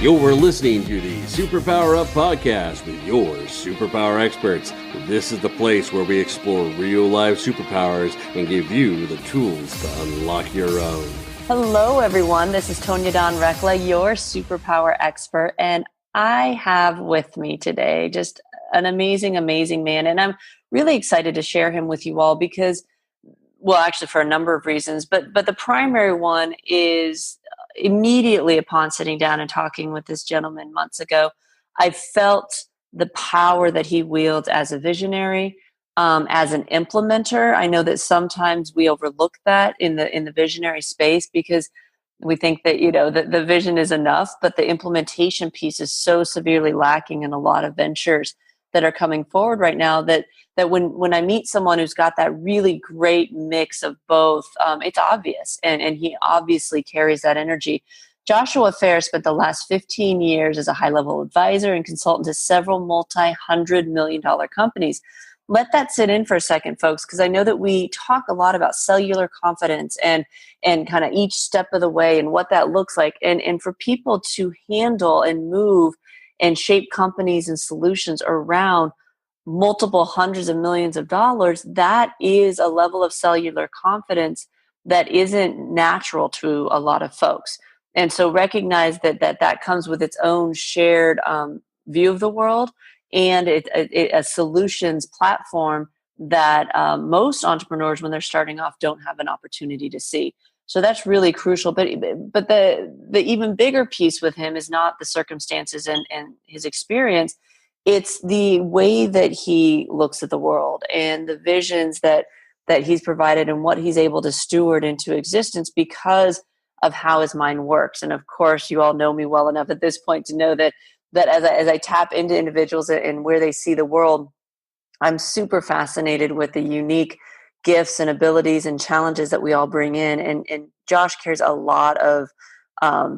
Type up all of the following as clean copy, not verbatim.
You're listening to the Superpower Up Podcast with your superpower experts. This is the place where we explore real-life superpowers and give you the tools to unlock your own. Hello, everyone. This is Tonya Dawn Recla, your superpower expert, and I have with me today just an amazing, amazing man, and I'm really excited to share him with you all because, well, actually for a number of reasons, but the primary one is immediately upon sitting down and talking with this gentleman months ago, I felt the power that he wields as a visionary, as an implementer. I know that sometimes we overlook that in the visionary space because we think that, the vision is enough, but the implementation piece is so severely lacking in a lot of ventures that are coming forward right now that when I meet someone who's got that really great mix of both, it's obvious, and he obviously carries that energy. Joshua Phair spent the last 15 years as a high-level advisor and consultant to several multi-$100-million companies. Let that sit in for a second, folks, because I know that we talk a lot about cellular confidence and kind of each step of the way and what that looks like. And for people to handle and move and shape companies and solutions around multiple hundreds of millions of dollars, that is a level of cellular confidence that isn't natural to a lot of folks. And so recognize that comes with its own shared view of the world and a solutions platform that most entrepreneurs, when they're starting off, don't have an opportunity to see. So that's really crucial. But the even bigger piece with him is not the circumstances and his experience. It's the way that he looks at the world and the visions that he's provided and what he's able to steward into existence because of how his mind works. And of course, you all know me well enough at this point to know that as I tap into individuals and where they see the world, I'm super fascinated with the unique gifts and abilities and challenges that we all bring in. And Josh carries a lot of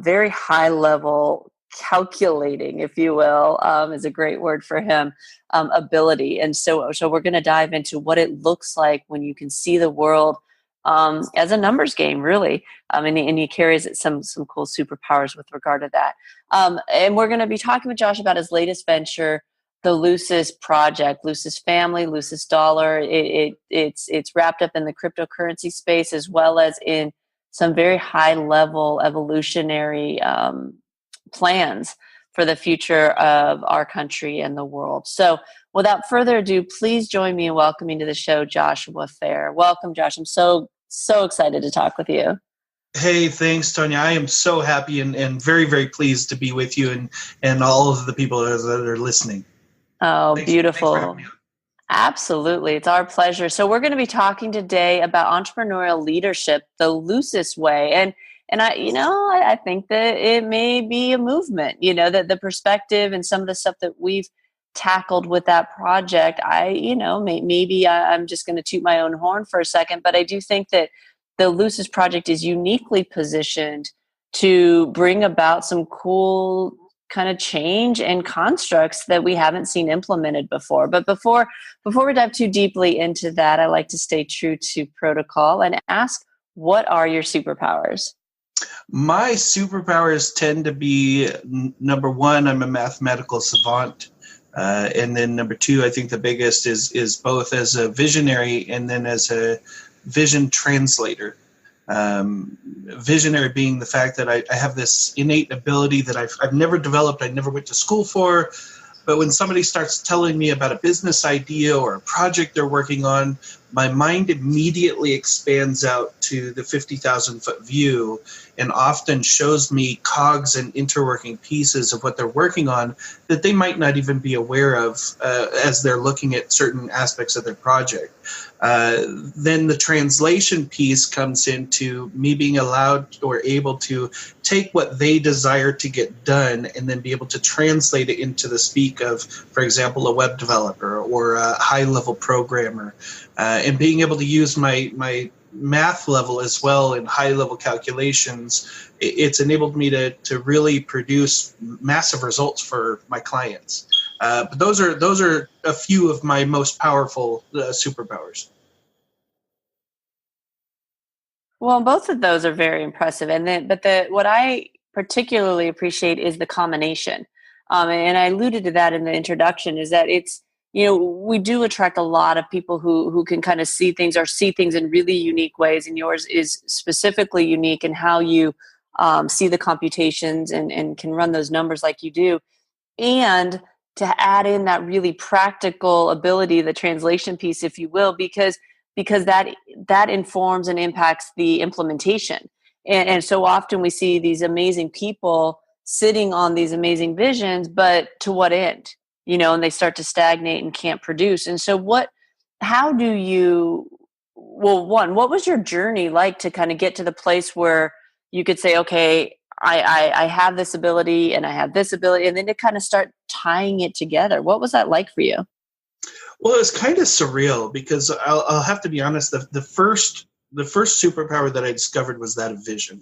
very high level calculating, if you will, is a great word for him, ability. And so we're going to dive into what it looks like when you can see the world as a numbers game, really. And he carries some cool superpowers with regard to that. And we're going to be talking with Josh about his latest venture, the Lucis project, Lucis family, LucisDollar. It's wrapped up in the cryptocurrency space as well as in some very high level evolutionary plans for the future of our country and the world. So without further ado, please join me in welcoming to the show Joshua Phair. Welcome, Josh. I'm so excited to talk with you. Hey, thanks, Tonya. I am so happy and very, very pleased to be with you and all of the people that are listening. Oh, beautiful. Absolutely. It's our pleasure. So we're going to be talking today about entrepreneurial leadership, the Lucis way. And I think that it may be a movement, that the perspective and some of the stuff that we've tackled with that project, maybe I'm just going to toot my own horn for a second, but I do think that the Lucis project is uniquely positioned to bring about some cool kind of change and constructs that we haven't seen implemented before. But before we dive too deeply into that, I like to stay true to protocol and ask, what are your superpowers? My superpowers tend to be, number one, I'm a mathematical savant. And then number two, I think the biggest is both as a visionary and then as a vision translator. Visionary being the fact that I have this innate ability that I've never developed, I never went to school for, but when somebody starts telling me about a business idea or a project they're working on, my mind immediately expands out to the 50,000-foot view and often shows me cogs and interworking pieces of what they're working on that they might not even be aware of as they're looking at certain aspects of their project. Then the translation piece comes into me being allowed or able to take what they desire to get done and then be able to translate it into the speak of, for example, a web developer or a high-level programmer, and being able to use my math level as well in high-level calculations. It's enabled me to really produce massive results for my clients. But those are a few of my most powerful superpowers. Well, both of those are very impressive. What I particularly appreciate is the combination. And I alluded to that in the introduction, is that it's, we do attract a lot of people who can kind of see things in really unique ways. And yours is specifically unique in how you see the computations and can run those numbers like you do. And to add in that really practical ability, the translation piece, if you will, because that informs and impacts the implementation. And so often we see these amazing people sitting on these amazing visions, but to what end? And they start to stagnate and can't produce. And so what was your journey like to kind of get to the place where you could say, okay, I have this ability and I have this ability, and then to kind of start tying it together? What was that like for you? Well, it was kind of surreal, because I'll have to be honest. The first superpower that I discovered was that of vision,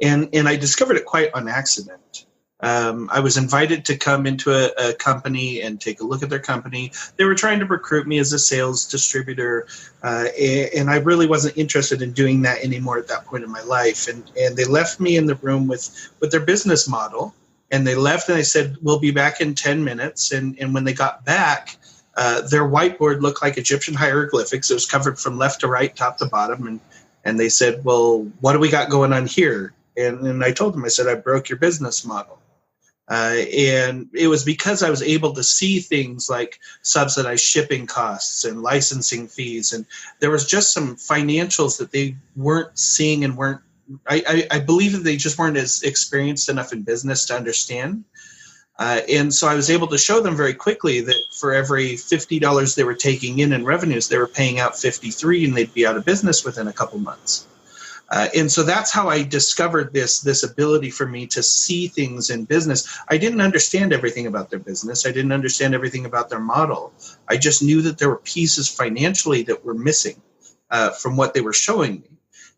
and I discovered it quite on accident. I was invited to come into a company and take a look at their company. They were trying to recruit me as a sales distributor, and I really wasn't interested in doing that anymore at that point in my life. And they left me in the room with their business model, and they left, and I said, we'll be back in 10 minutes. And when they got back, their whiteboard looked like Egyptian hieroglyphics. It was covered from left to right, top to bottom. And they said, well, what do we got going on here? And I told them, I said, I broke your business model. And it was because I was able to see things like subsidized shipping costs and licensing fees. And there was just some financials that they weren't seeing and I believe that they just weren't as experienced enough in business to understand. And so I was able to show them very quickly that for every $50 they were taking in revenues, they were paying out 53, and they'd be out of business within a couple months. And so that's how I discovered this ability for me to see things in business. I didn't understand everything about their business. I didn't understand everything about their model. I just knew that there were pieces financially that were missing from what they were showing me.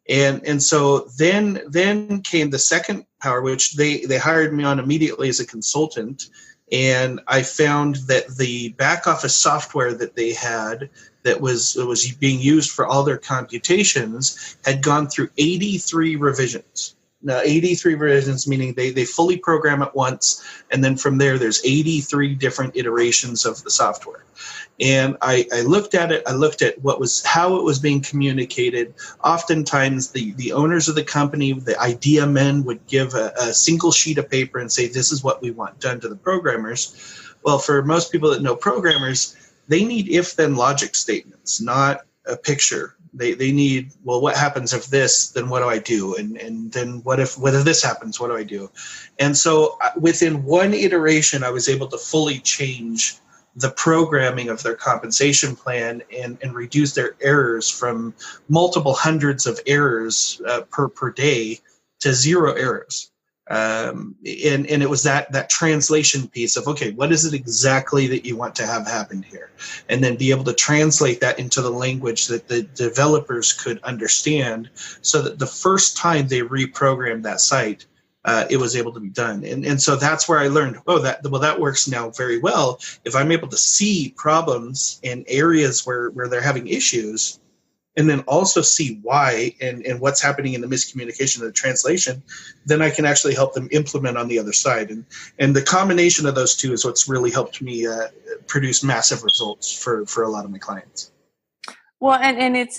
And so then came the second power, which they hired me on immediately as a consultant. And I found that the back office software that they had that was being used for all their computations had gone through 83 revisions. Now, 83 revisions, meaning they fully program it once, and then from there's 83 different iterations of the software. And I looked at it. I looked at how it was being communicated. Oftentimes, the owners of the company, the idea men, would give a single sheet of paper and say, this is what we want done to the programmers. Well, for most people that know programmers, they need if-then logic statements, not a picture. They need, well, what happens if this, then what do I do? And then whether this happens, what do I do? And so within one iteration, I was able to fully change the programming of their compensation plan and reduce their errors from multiple hundreds of errors per day to 0 errors. And it was that translation piece of, okay, what is it exactly that you want to have happen here? And then be able to translate that into the language that the developers could understand, so that the first time they reprogrammed that site, it was able to be done. And so that's where I learned, that works now very well. If I'm able to see problems in areas where they're having issues, and then also see why and what's happening in the miscommunication of the translation, then I can actually help them implement on the other side. And the combination of those two is what's really helped me produce massive results for a lot of my clients. Well, and it's,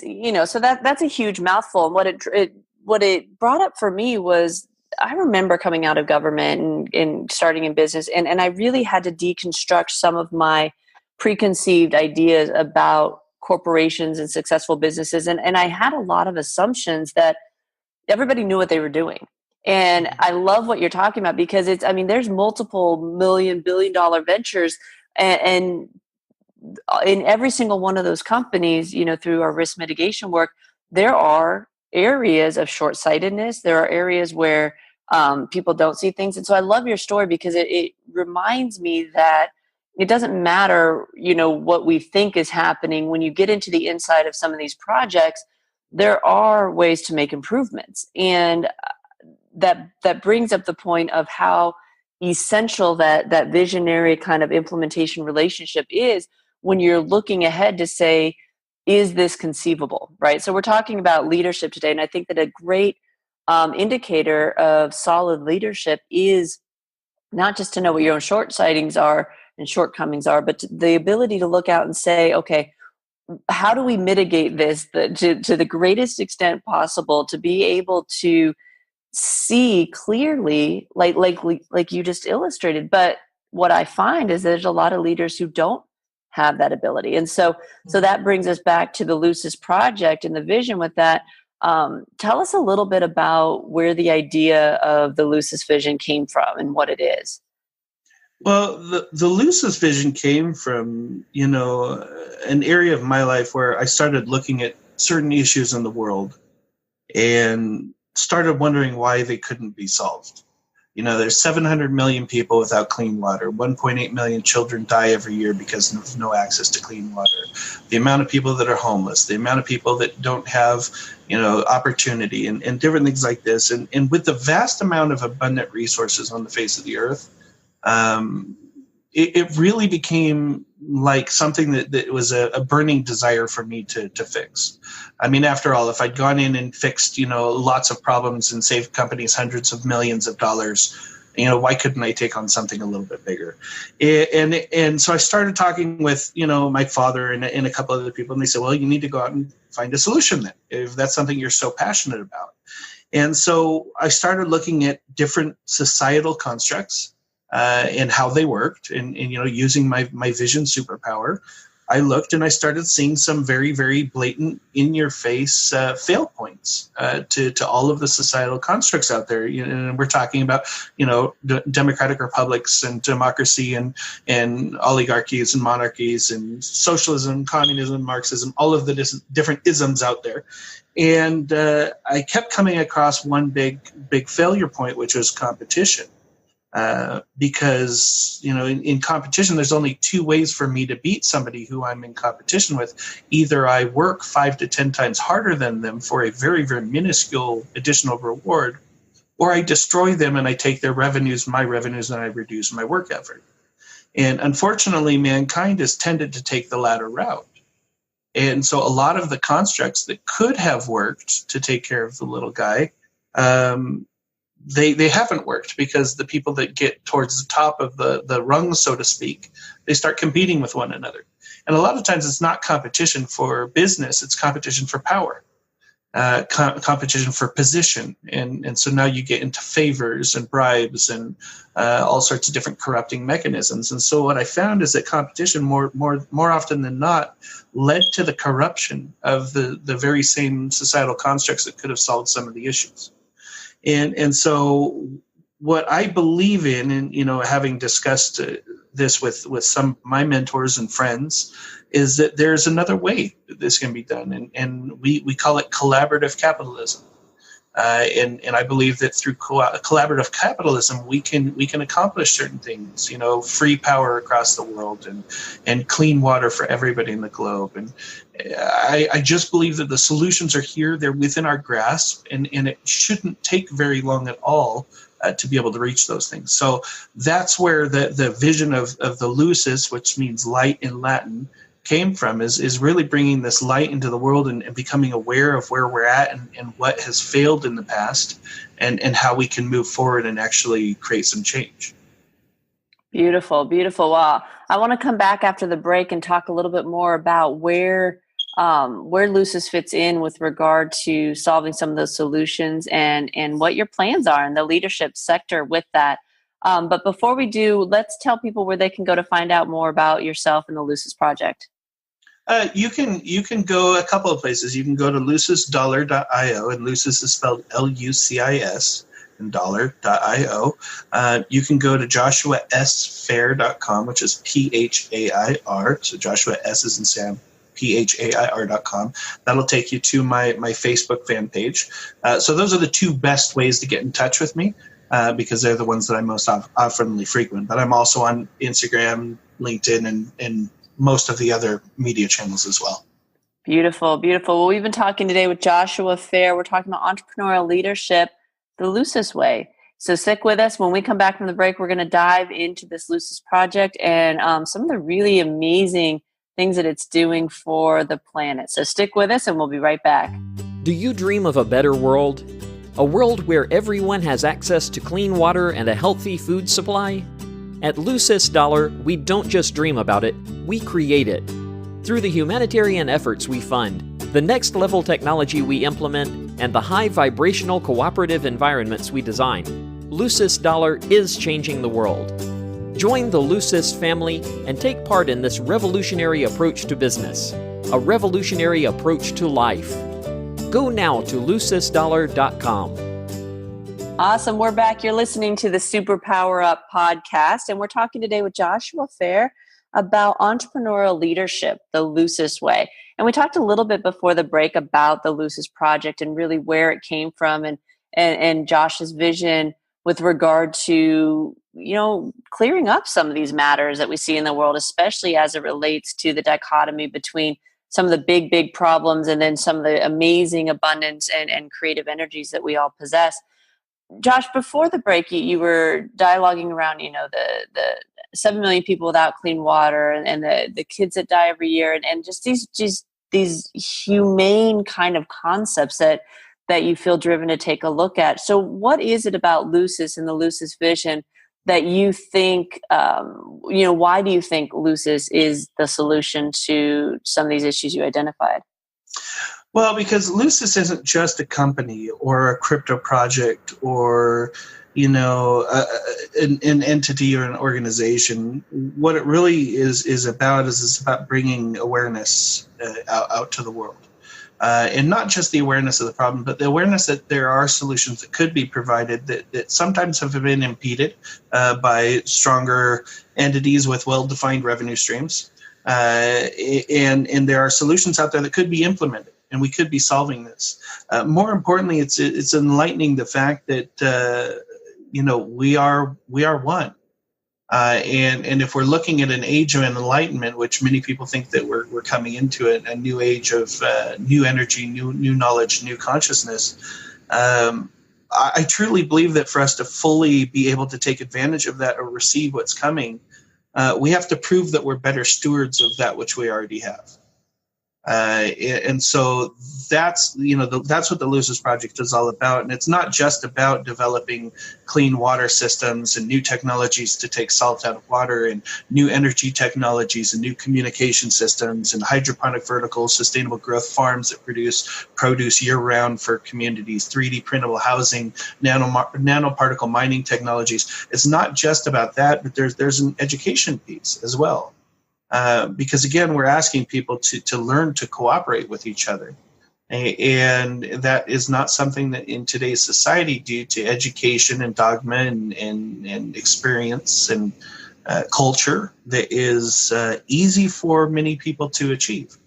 so that's a huge mouthful. And what it brought up for me was, I remember coming out of government and starting in business, and I really had to deconstruct some of my preconceived ideas about corporations and successful businesses. And I had a lot of assumptions that everybody knew what they were doing. And I love what you're talking about, because there's multiple billion-dollar ventures, and in every single one of those companies, through our risk mitigation work, there are areas of short-sightedness. There are areas where people don't see things. And so I love your story, because it reminds me that it doesn't matter, what we think is happening. When you get into the inside of some of these projects, there are ways to make improvements. And that brings up the point of how essential that visionary kind of implementation relationship is when you're looking ahead to say, is this conceivable, right? So we're talking about leadership today. And I think that a great indicator of solid leadership is not just to know what your own short sightings are and shortcomings are, but the ability to look out and say, okay, how do we mitigate this to the greatest extent possible, to be able to see clearly, like you just illustrated. But what I find is there's a lot of leaders who don't have that ability. And so that brings us back to the Lucis project and the vision with that. Tell us a little bit about where the idea of the Lucis vision came from and what it is. Well, the Lucis vision came from, an area of my life where I started looking at certain issues in the world and started wondering why they couldn't be solved. There's 700 million people without clean water. 1.8 million children die every year because of no access to clean water. The amount of people that are homeless, the amount of people that don't have, opportunity and different things like this. And with the vast amount of abundant resources on the face of the earth, it really became like something that was a burning desire for me to fix. I mean, after all, if I'd gone in and fixed, lots of problems and saved companies hundreds of millions of dollars, why couldn't I take on something a little bit bigger? And so I started talking with, my father and a couple other people, and they said, well, you need to go out and find a solution then, if that's something you're so passionate about. And so I started looking at different societal constructs and how they worked, and using my vision superpower, I looked and I started seeing some very, very blatant, in-your-face fail points to all of the societal constructs out there. And we're talking about, democratic republics and democracy and oligarchies and monarchies and socialism, communism, Marxism, all of the different isms out there. And I kept coming across one big failure point, which was competition. Because, in competition, there's only two ways for me to beat somebody who I'm in competition with. Either I work 5 to 10 times harder than them for a very, very minuscule additional reward, or I destroy them and I take their revenues, my revenues, and I reduce my work effort. And unfortunately, mankind has tended to take the latter route. And so a lot of the constructs that could have worked to take care of the little guy, they haven't worked, because the people that get towards the top of the rung, so to speak, they start competing with one another. And a lot of times it's not competition for business, it's competition for power, competition for position. And so now you get into favors and bribes and all sorts of different corrupting mechanisms. And so what I found is that competition more often than not led to the corruption of the very same societal constructs that could have solved some of the issues. And so what I believe in, and, having discussed this with some of my mentors and friends, is that there's another way that this can be done. And we call it collaborative capitalism. And I believe that through collaborative capitalism, we can accomplish certain things, free power across the world and clean water for everybody in the globe. And I just believe that the solutions are here. They're within our grasp, and it shouldn't take very long at all to be able to reach those things. So that's where the vision of the Lucis, which means light in Latin, came from, is really bringing this light into the world and becoming aware of where we're at and what has failed in the past, and how we can move forward and actually create some change. Beautiful, beautiful. Wow. I want to come back after the break and talk a little bit more about where Lucis fits in with regard to solving some of those solutions and what your plans are in the leadership sector with that. But before we do, let's tell people where they can go to find out more about yourself and the Lucis project. You can go a couple of places. You can go to LucisDollar.io, and Lucis is spelled Lucis, and dollar.io. You can go to JoshuaSPhair.com, which is Phair. So Joshua S is in Sam, Phair.com. That'll take you to my Facebook fan page. So those are the two best ways to get in touch with me, because they're the ones that I most often frequent. But I'm also on Instagram, LinkedIn, and most of the other media channels as well. Beautiful, beautiful. Well, we've been talking today with Joshua Phair. We're talking about entrepreneurial leadership the Lucis way. So stick with us. When we come back from the break, we're going to dive into this Lucis project and some of the really amazing things that it's doing for the planet. So stick with us and we'll be right back. Do you dream of a better world? A world where everyone has access to clean water and a healthy food supply? At LucisDollar, we don't just dream about it, we create it. Through the humanitarian efforts we fund, the next level technology we implement, and the high vibrational cooperative environments we design, LucisDollar is changing the world. Join the Lucis family and take part in this revolutionary approach to business, a revolutionary approach to life. Go now to LucisDollar.com. Awesome. We're back. You're listening to the Super Power Up podcast, and we're talking today with Joshua Phair about entrepreneurial leadership, the Lucis way. And we talked a little bit before the break about the Lucis project and really where it came from and Josh's vision with regard to, clearing up some of these matters that we see in the world, especially as it relates to the dichotomy between some of the big problems and then some of the amazing abundance and creative energies that we all possess. Josh, before the break, you were dialoguing around, the 7 million people without clean water and the kids that die every year and just these humane kind of concepts that you feel driven to take a look at. So what is it about Lucis and the Lucis vision that you think, why do you think Lucis is the solution to some of these issues you identified? Well, because Lucis isn't just a company or a crypto project or, an entity or an organization. What it really is about bringing awareness out to the world. And not just the awareness of the problem, but the awareness that there are solutions that could be provided that sometimes have been impeded by stronger entities with well-defined revenue streams. And there are solutions out there that could be implemented, and we could be solving this. More importantly, it's enlightening the fact that we are one. And if we're looking at an age of enlightenment, which many people think that we're coming into a new age of new energy, new knowledge, new consciousness, I truly believe that for us to fully be able to take advantage of that or receive what's coming, we have to prove that we're better stewards of that which we already have. And so that's what the Lucis project is all about. And it's not just about developing clean water systems and new technologies to take salt out of water and new energy technologies and new communication systems and hydroponic vertical sustainable growth farms that produce produce year round for communities, 3D printable housing, nanoparticle mining technologies. It's not just about that, but there's an education piece as well. Because again, we're asking people to learn to cooperate with each other. And that is not something that in today's society, due to education and dogma and experience and culture, that is easy for many people to achieve.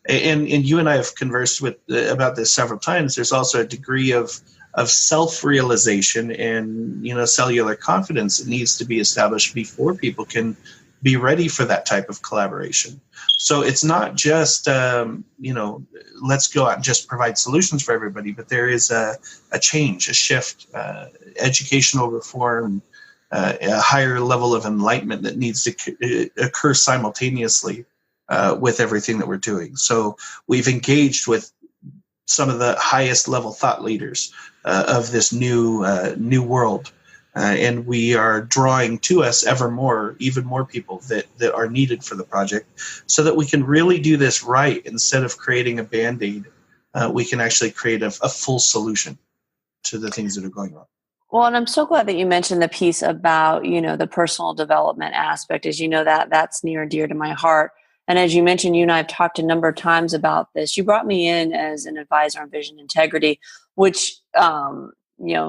And you and I have conversed about this several times. There's also a degree of self-realization and cellular confidence that needs to be established before people can be ready for that type of collaboration. So it's not just, let's go out and just provide solutions for everybody, but there is a change, a shift, educational reform, a higher level of enlightenment that needs to occur simultaneously with everything that we're doing. So we've engaged with some of the highest level thought leaders of this new world. And we are drawing to us even more people that are needed for the project so that we can really do this right. Instead of creating a Band-Aid, we can actually create a full solution to the things that are going on. Well, and I'm so glad that you mentioned the piece about, the personal development aspect. As you know, that's near and dear to my heart. And as you mentioned, you and I have talked a number of times about this. You brought me in as an advisor on vision integrity, which,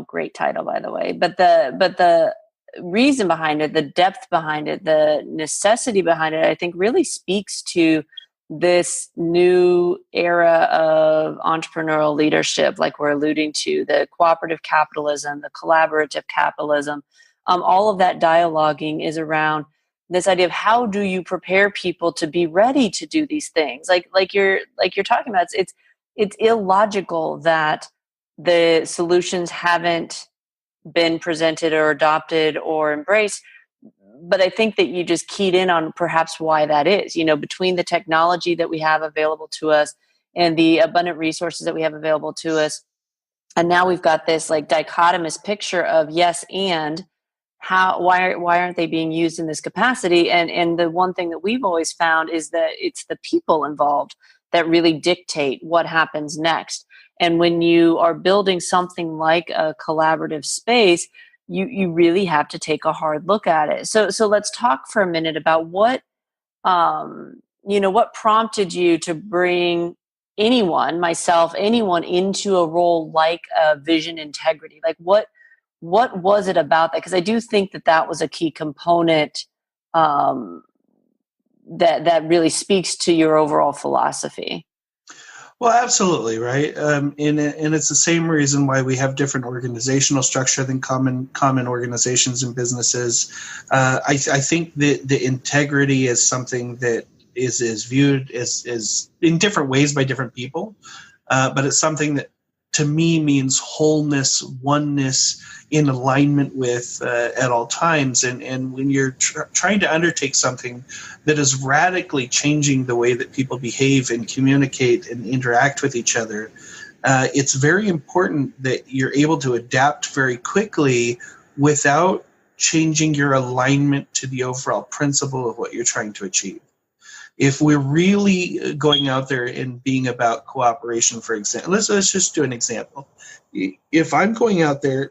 great title, by the way, but the reason behind it, the depth behind it, the necessity behind it, I think really speaks to this new era of entrepreneurial leadership, like we're alluding to, the cooperative capitalism, the collaborative capitalism. All of that dialoguing is around this idea of how do you prepare people to be ready to do these things? Like you're talking about, it's illogical that the solutions haven't been presented or adopted or embraced. But I think that you just keyed in on perhaps why that is, between the technology that we have available to us and the abundant resources that we have available to us, And now we've got this like dichotomous picture of yes and why aren't they being used in this capacity? And the one thing that we've always found is that it's the people involved that really dictate what happens next. And when you are building something like a collaborative space, you really have to take a hard look at it. So let's talk for a minute about what what prompted you to bring anyone into a role like vision integrity. Like what was it about that? Because I do think that was a key component that really speaks to your overall philosophy. Well, absolutely, right. And it's the same reason why we have different organizational structure than common organizations and businesses. I think that the integrity is something that is viewed as in different ways by different people, but it's something that to me means wholeness, oneness, in alignment with at all times. And when you're trying to undertake something that is radically changing the way that people behave and communicate and interact with each other, it's very important that you're able to adapt very quickly without changing your alignment to the overall principle of what you're trying to achieve. If we're really going out there and being about cooperation, for example, let's just do an example. If I'm going out there,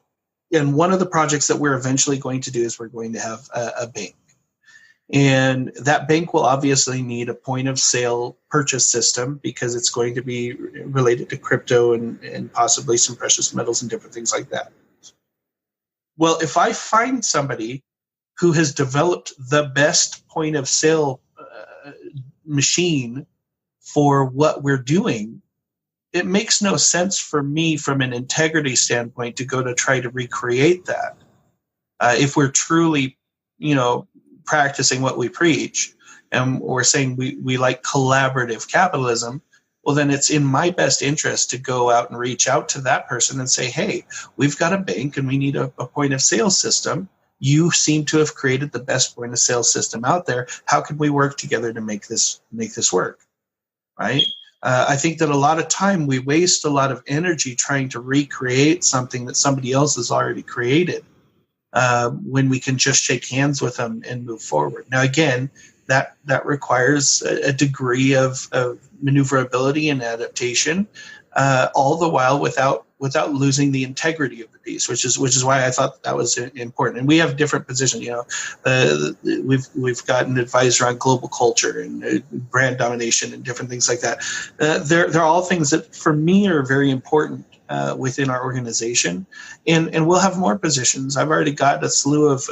and one of the projects that we're eventually going to do is we're going to have a bank. And that bank will obviously need a point of sale purchase system because it's going to be related to crypto and possibly some precious metals and different things like that. Well, if I find somebody who has developed the best point of sale machine for what we're doing, it makes no sense for me from an integrity standpoint to go to try to recreate that. If we're truly, practicing what we preach and we're saying we like collaborative capitalism, well, then it's in my best interest to go out and reach out to that person and say, hey, we've got a bank and we need a point of sale system. You seem to have created the best point of sale system out there. How can we work together to make this work? Right? I think that a lot of time we waste a lot of energy trying to recreate something that somebody else has already created when we can just shake hands with them and move forward. Now, again, that requires a degree of maneuverability and adaptation, all the while without losing the integrity of the piece, which is why I thought that was important. And we have different positions. We've got an advisor on global culture and brand domination and different things like that. They're all things that for me are very important within our organization, and we'll have more positions. I've already got a slew of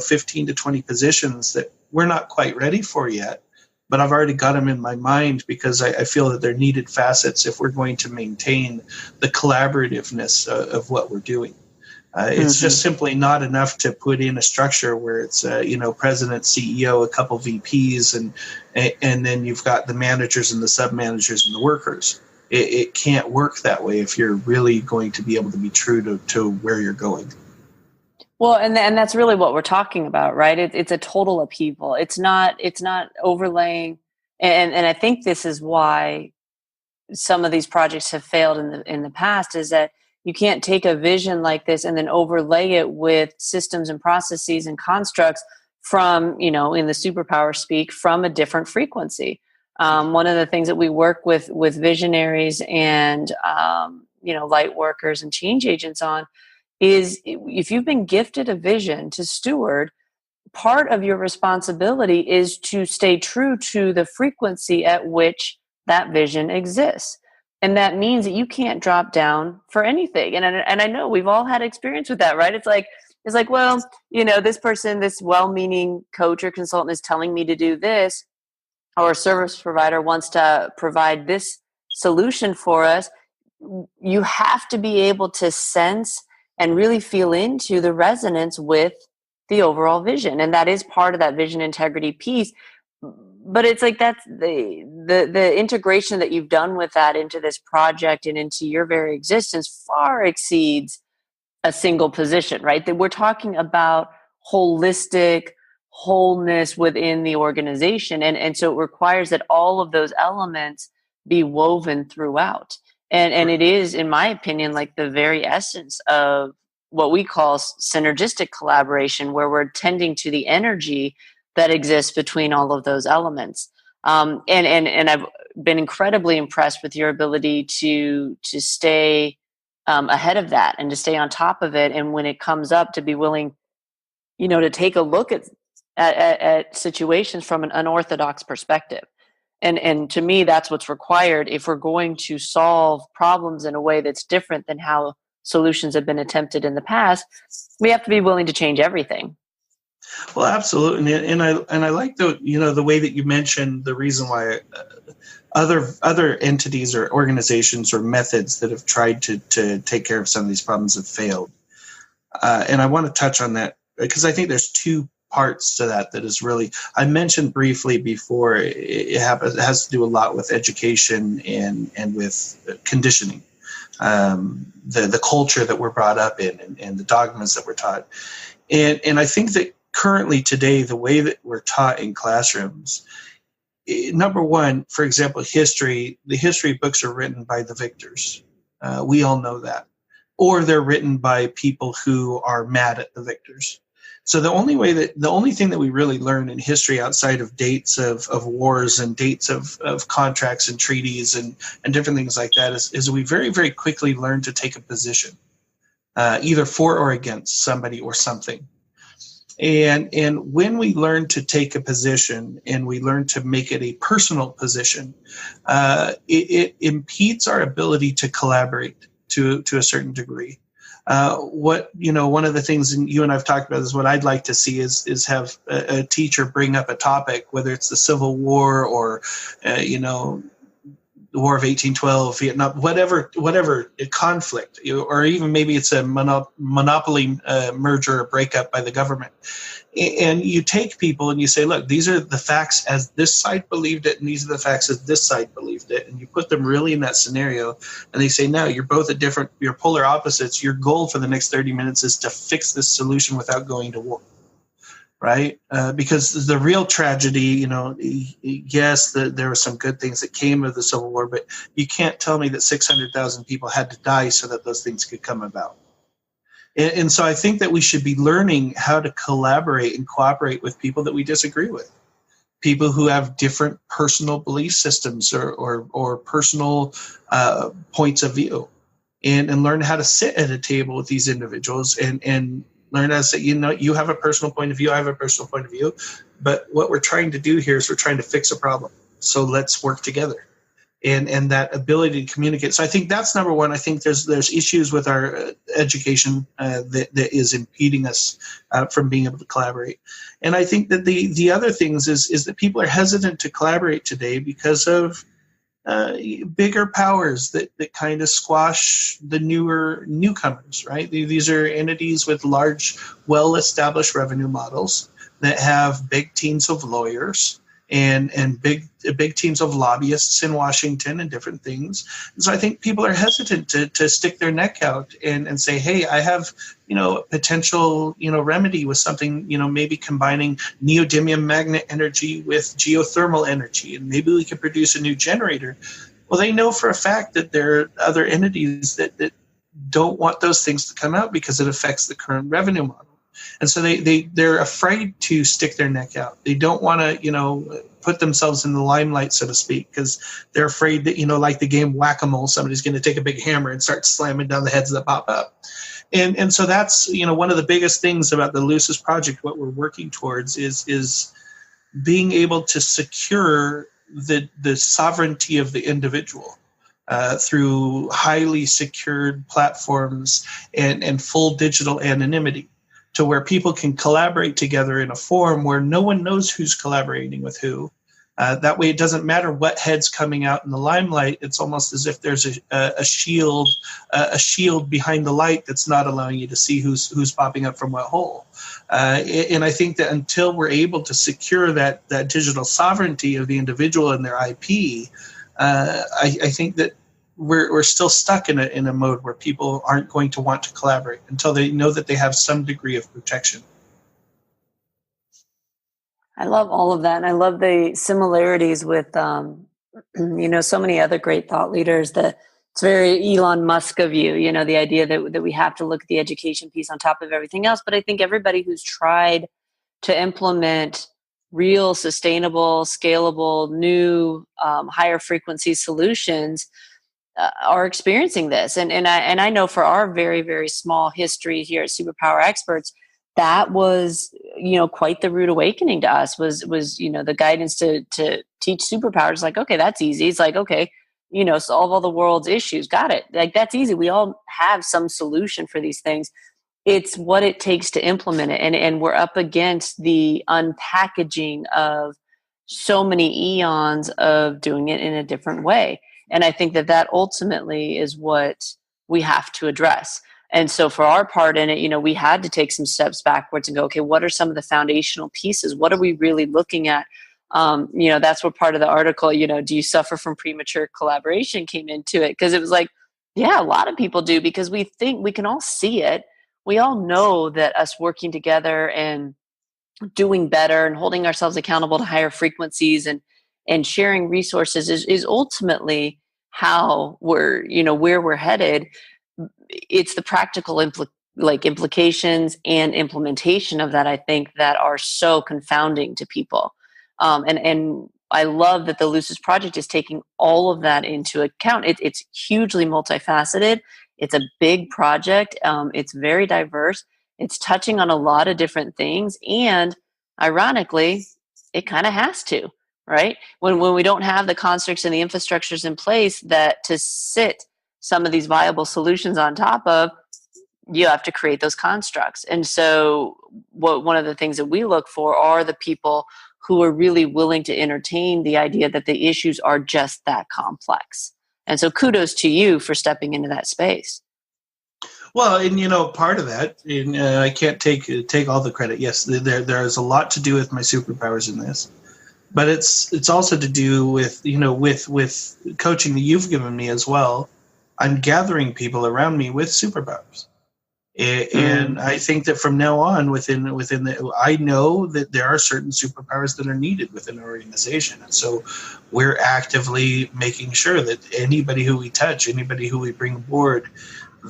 15 to 20 positions that we're not quite ready for yet. But I've already got them in my mind because I feel that they're needed facets if we're going to maintain the collaborativeness of what we're doing. It's just simply not enough to put in a structure where it's president, CEO, a couple VPs, and then you've got the managers and the sub-managers and the workers. It can't work that way if you're really going to be able to be true to where you're going. Well, and that's really what we're talking about, right? It's a total upheaval. It's not overlaying, and I think this is why some of these projects have failed in the past. Is that you can't take a vision like this and then overlay it with systems and processes and constructs from in the superpower speak from a different frequency. One of the things that we work with visionaries and light workers and change agents on is if you've been gifted a vision to steward, part of your responsibility is to stay true to the frequency at which that vision exists. And that means that you can't drop down for anything. And I know we've all had experience with that, right? It's like, well, this person, this well-meaning coach or consultant is telling me to do this, or a service provider wants to provide this solution for us. You have to be able to sense and really feel into the resonance with the overall vision. And that is part of that vision integrity piece. But it's like that's the integration that you've done with that into this project and into your very existence far exceeds a single position, right? That we're talking about holistic wholeness within the organization. And so it requires that all of those elements be woven throughout. And it is, in my opinion, like the very essence of what we call synergistic collaboration, where we're tending to the energy that exists between all of those elements. And I've been incredibly impressed with your ability to stay ahead of that and to stay on top of it. And when it comes up, to be willing, to take a look at situations from an unorthodox perspective. And to me, that's what's required if we're going to solve problems in a way that's different than how solutions have been attempted in the past. We have to be willing to change everything. Well, absolutely, and I like the way that you mentioned the reason why other entities or organizations or methods that have tried to take care of some of these problems have failed, and I want to touch on that because I think there's two parts to that is really, I mentioned briefly before, it has to do a lot with education and with conditioning, the culture that we're brought up in and the dogmas that we're taught. And I think that currently today, the way that we're taught in classrooms, number one, for example, the history books are written by the victors. We all know that. Or they're written by people who are mad at the victors. So the only thing that we really learn in history outside of dates of wars and dates of contracts and treaties and different things like that is we very, very quickly learn to take a position, either for or against somebody or something. And when we learn to take a position and we learn to make it a personal position, it impedes our ability to collaborate to a certain degree. One of the things, and you and I've talked about this, what I'd like to see is have a teacher bring up a topic, whether it's the Civil War or, the War of 1812, Vietnam, whatever conflict, or even maybe it's a monopoly merger or breakup by the government. And you take people and you say, look, these are the facts as this side believed it, and these are the facts as this side believed it. And you put them really in that scenario, and they say, no, you're both you're polar opposites. Your goal for the next 30 minutes is to fix this solution without going to war. Right? Because the real tragedy, yes, there were some good things that came of the Civil War, but you can't tell me that 600,000 people had to die so that those things could come about. And so I think that we should be learning how to collaborate and cooperate with people that we disagree with, people who have different personal belief systems or personal points of view, and learn how to sit at a table with these individuals and learn how to say, you have a personal point of view, I have a personal point of view, but what we're trying to do here is we're trying to fix a problem. So let's work together. And that ability to communicate. So I think that's number one. I think there's issues with our education that is impeding us from being able to collaborate. And I think that the other things is that people are hesitant to collaborate today because of bigger powers that kind of squash the newcomers, right? These are entities with large, well-established revenue models that have big teams of lawyers and big teams of lobbyists in Washington and different things. And so I think people are hesitant to stick their neck out and say, hey, I have, a potential, remedy with something, maybe combining neodymium magnet energy with geothermal energy, and maybe we could produce a new generator. Well, they know for a fact that there are other entities that don't want those things to come out because it affects the current revenue model. And so they're afraid to stick their neck out. They don't want to, put themselves in the limelight, so to speak, because they're afraid that, like the game Whack-A-Mole, somebody's going to take a big hammer and start slamming down the heads that pop up. And so that's, one of the biggest things about the Lucis project, what we're working towards is being able to secure the sovereignty of the individual through highly secured platforms and full digital anonymity, to where people can collaborate together in a forum where no one knows who's collaborating with who. That way, it doesn't matter what head's coming out in the limelight. It's almost as if there's a shield behind the light that's not allowing you to see who's popping up from what hole. And I think that until we're able to secure that digital sovereignty of the individual and their IP, I think that we're still stuck in a mode where people aren't going to want to collaborate until they know that they have some degree of protection. I love all of that. And I love the similarities with, so many other great thought leaders. The It's very Elon Musk of you, the idea that we have to look at the education piece on top of everything else. But I think everybody who's tried to implement real, sustainable, scalable, new, higher frequency solutions are experiencing this. And I know for our very, very small history here at Superpower Experts, that was, quite the rude awakening to us was, the guidance to teach superpowers. Like, okay, that's easy. It's like, okay, solve all the world's issues. Got it. Like, that's easy. We all have some solution for these things. It's what it takes to implement it. And we're up against the unpackaging of so many eons of doing it in a different way. And I think that ultimately is what we have to address. And so for our part in it, we had to take some steps backwards and go, okay, what are some of the foundational pieces? What are we really looking at? That's what part of the article, do you suffer from premature collaboration came into it? Because it was like, yeah, a lot of people do, because we think we can all see it. We all know that us working together and doing better and holding ourselves accountable to higher frequencies and sharing resources is ultimately how we're, where we're headed. It's the practical implications and implementation of that, I think, that are so confounding to people. And I love that the Lucis project is taking all of that into account. It's hugely multifaceted. It's a big project. It's very diverse. It's touching on a lot of different things. And ironically, it kind of has to, right? When we don't have the constructs and the infrastructures in place that to sit some of these viable solutions on top of, you have to create those constructs. And so one of the things that we look for are the people who are really willing to entertain the idea that the issues are just that complex. And so kudos to you for stepping into that space. Well, and part of that, and I can't take all the credit. Yes, there is a lot to do with my superpowers in this, but it's also to do with with coaching that you've given me as well. I'm gathering people around me with superpowers, and I think that from now on, I know that there are certain superpowers that are needed within our organization, and so we're actively making sure that anybody who we touch, anybody who we bring aboard,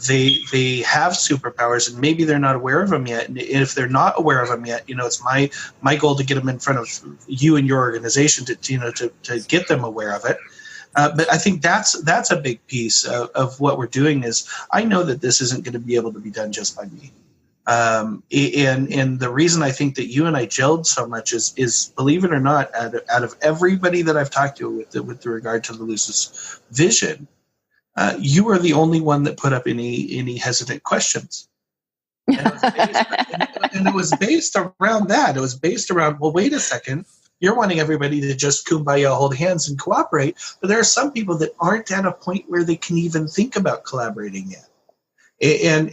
they have superpowers, and maybe they're not aware of them yet. And if they're not aware of them yet, it's my goal to get them in front of you and your organization to get them aware of it. But I think that's a big piece of what we're doing is I know that this isn't going to be able to be done just by me. And the reason I think that you and I gelled so much is believe it or not, out of everybody that I've talked to with regard to the Lucis vision, you are the only one that put up any hesitant questions. And it was based around that. It was based around, well, wait a second. You're wanting everybody to just kumbaya, hold hands, and cooperate. But there are some people that aren't at a point where they can even think about collaborating yet.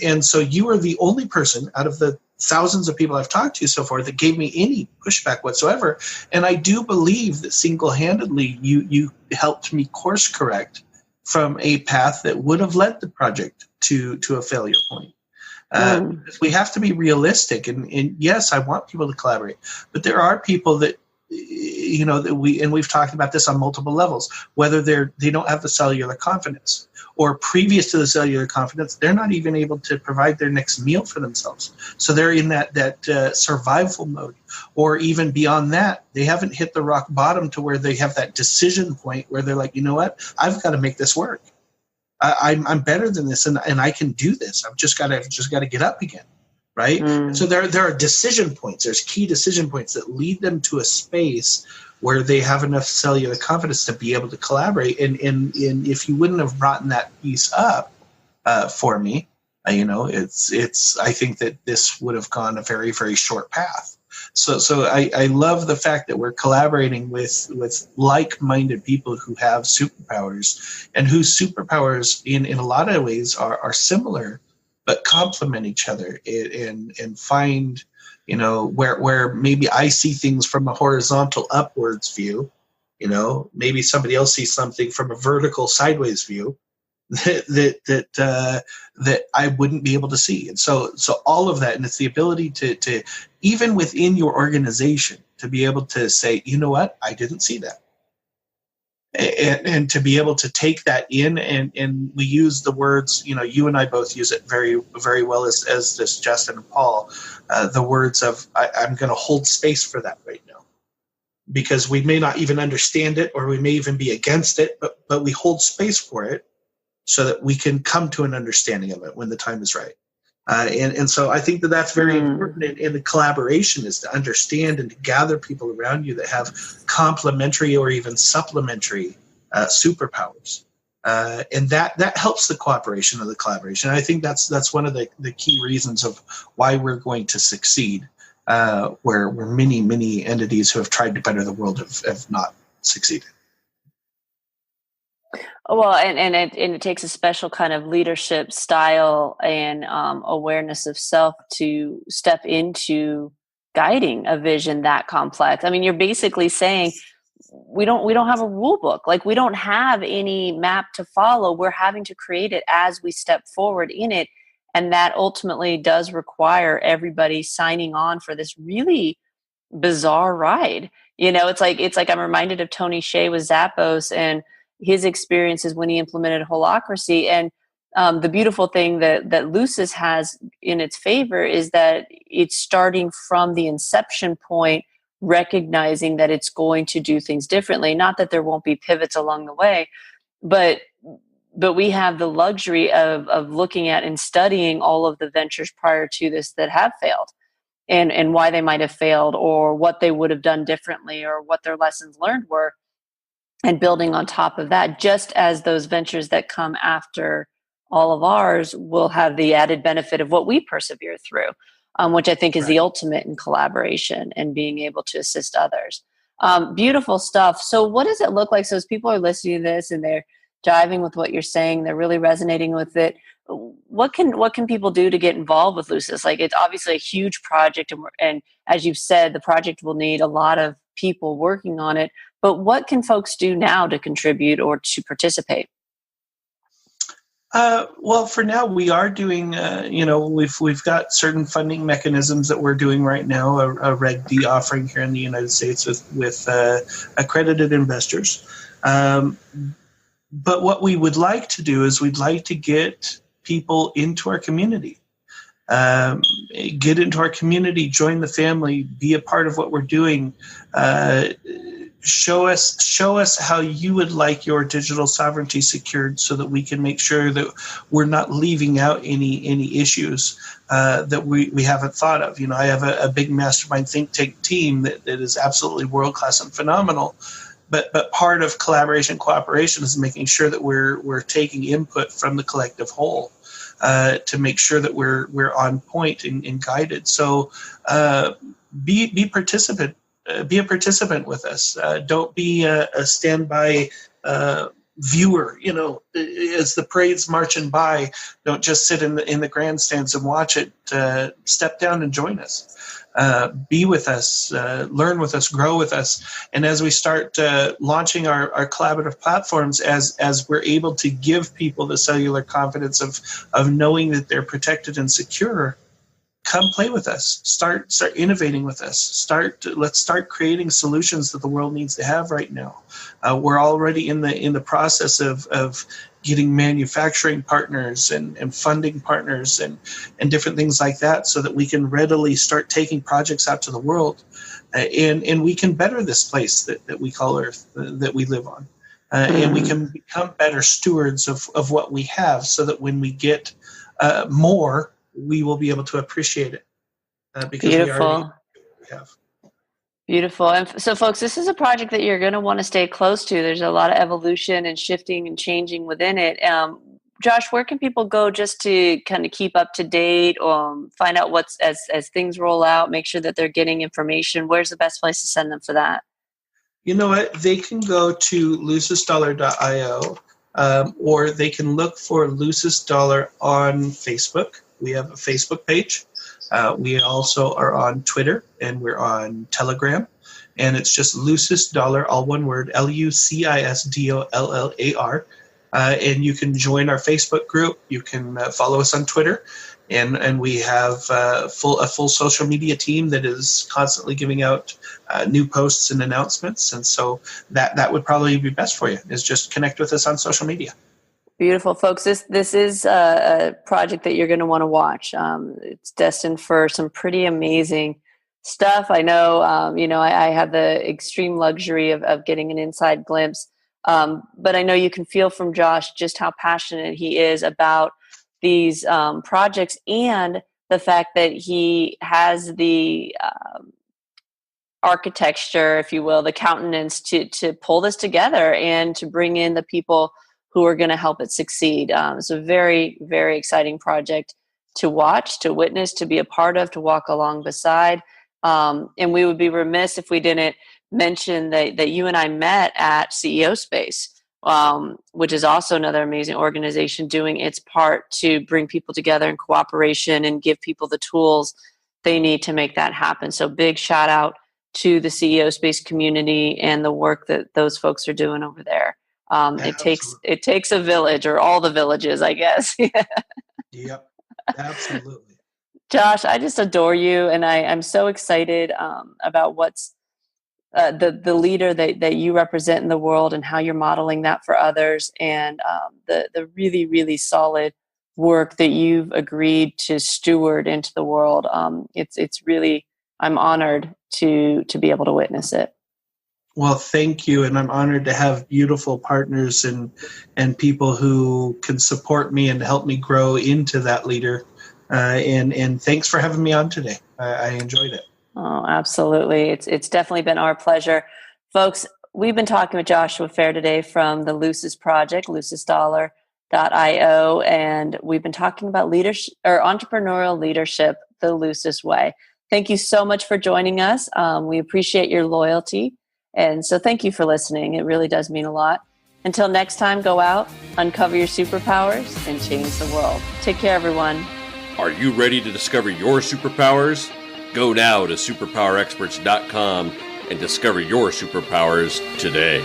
And so you are the only person out of the thousands of people I've talked to so far that gave me any pushback whatsoever. And I do believe that single-handedly you helped me course correct from a path that would have led the project to a failure point. We have to be realistic. And yes, I want people to collaborate. But there are people that we've talked about this on multiple levels, whether they don't have the cellular confidence, or previous to the cellular confidence, they're not even able to provide their next meal for themselves. So they're in that survival mode, or even beyond that, they haven't hit the rock bottom to where they have that decision point where they're like, you know what, I've got to make this work. I'm better than this, and I can do this. I've just got to get up again. Right. So there are decision points. There's key decision points that lead them to a space where they have enough cellular confidence to be able to collaborate. And if you wouldn't have brought that piece up for me, it's I think that this would have gone a very, very short path. So I love the fact that we're collaborating with like-minded people who have superpowers, and whose superpowers in a lot of ways are similar, but complement each other and find, where maybe I see things from a horizontal upwards view, maybe somebody else sees something from a vertical sideways view that I wouldn't be able to see. And so all of that, and it's the ability to even within your organization to be able to say, you know what, I didn't see that. and to be able to take that in, and we use the words, you and I both use it very, very well, as does Justin and Paul, the words of, I'm going to hold space for that right now, because we may not even understand it, or we may even be against it, but we hold space for it so that we can come to an understanding of it when the time is right. And so I think that's very important in the collaboration, is to understand and to gather people around you that have complementary or even supplementary superpowers. And that helps the cooperation of the collaboration. And I think that's one of the key reasons of why we're going to succeed, where many, many entities who have tried to better the world have not succeeded. Well, and it takes a special kind of leadership style and awareness of self to step into guiding a vision that complex. I mean, you're basically saying we don't have a rule book. Like, we don't have any map to follow. We're having to create it as we step forward in it. And that ultimately does require everybody signing on for this really bizarre ride. It's like I'm reminded of Tony Hsieh with Zappos and his experiences when he implemented holacracy. And the beautiful thing that Lucis has in its favor is that it's starting from the inception point, recognizing that it's going to do things differently. Not that there won't be pivots along the way, but we have the luxury of looking at and studying all of the ventures prior to this that have failed, and why they might have failed, or what they would have done differently, or what their lessons learned were. And building on top of that, just as those ventures that come after all of ours will have the added benefit of what we persevere through, which I think is the ultimate in collaboration and being able to assist others. Beautiful stuff. So what does it look like? So as people are listening to this and they're diving with what you're saying, they're really resonating with it, what can people do to get involved with Lucis? Like, it's obviously a huge project, and as you've said, the project will need a lot of people working on it. But what can folks do now to contribute or to participate? Well, for now, we are doing, we've got certain funding mechanisms that we're doing right now, a Reg D offering here in the United States with accredited investors. But what we would like to do is we'd like to get people into our community. Get into our community, join the family, be a part of what we're doing. Show us how you would like your digital sovereignty secured, so that we can make sure that we're not leaving out any issues that we haven't thought of. I have a big mastermind think tank team that is absolutely world class and phenomenal. But part of collaboration, cooperation is making sure that we're taking input from the collective whole to make sure that we're on point and guided. So be participant. Be a participant with us. Don't be a standby viewer. As the parade's marching by, don't just sit in the grandstands and watch it. Step down and join us. Be with us, learn with us, grow with us. And as we start launching our collaborative platforms, as we're able to give people the cellular confidence of knowing that they're protected and secure, come play with us. Start innovating with us. Let's start creating solutions that the world needs to have right now. We're already in the process of getting manufacturing partners and funding partners and different things like that, so that we can readily start taking projects out to the world, and we can better this place that we call Earth, that we live on, and we can become better stewards of what we have, so that when we get more, we will be able to appreciate it because Beautiful. we have. Beautiful. And so, folks, this is a project that you're going to want to stay close to. There's a lot of evolution and shifting and changing within it. Josh, where can people go just to kind of keep up to date, find out what's as things roll out, make sure that they're getting information? Where's the best place to send them for that? You know what? They can go to LucisDollar.io, or they can look for LucisDollar on Facebook. We have a Facebook page. We also are on Twitter, and we're on Telegram. And it's just LucisDollar, all one word, LucisDollar. And you can join our Facebook group. You can follow us on Twitter. And we have a full social media team that is constantly giving out new posts and announcements. And so that would probably be best for you, is just connect with us on social media. Beautiful, folks. This is a project that you're going to want to watch. It's destined for some pretty amazing stuff. I know, I have the extreme luxury of getting an inside glimpse. But I know you can feel from Josh just how passionate he is about these projects, and the fact that he has the architecture, if you will, the countenance to pull this together and to bring in the people who are going to help it succeed. It's a very, very exciting project to watch, to witness, to be a part of, to walk along beside. And we would be remiss if we didn't mention that you and I met at CEO Space, which is also another amazing organization doing its part to bring people together in cooperation and give people the tools they need to make that happen. So big shout out to the CEO Space community and the work that those folks are doing over there. It takes a village, or all the villages, I guess. Yep, absolutely. Josh, I just adore you, and I'm so excited about what's the leader that you represent in the world, and how you're modeling that for others, and the really, really solid work that you've agreed to steward into the world. It's really, I'm honored to be able to witness it. Well, thank you, and I'm honored to have beautiful partners and people who can support me and help me grow into that leader. And thanks for having me on today. I enjoyed it. Oh, absolutely. It's definitely been our pleasure. Folks, we've been talking with Joshua Phair today from the Lucis project, LucisDollar.io, and we've been talking about leadership, or entrepreneurial leadership, the Lucis way. Thank you so much for joining us. We appreciate your loyalty. And so thank you for listening. It really does mean a lot. Until next time, go out, uncover your superpowers, and change the world. Take care, everyone. Are you ready to discover your superpowers? Go now to superpowerexperts.com and discover your superpowers today.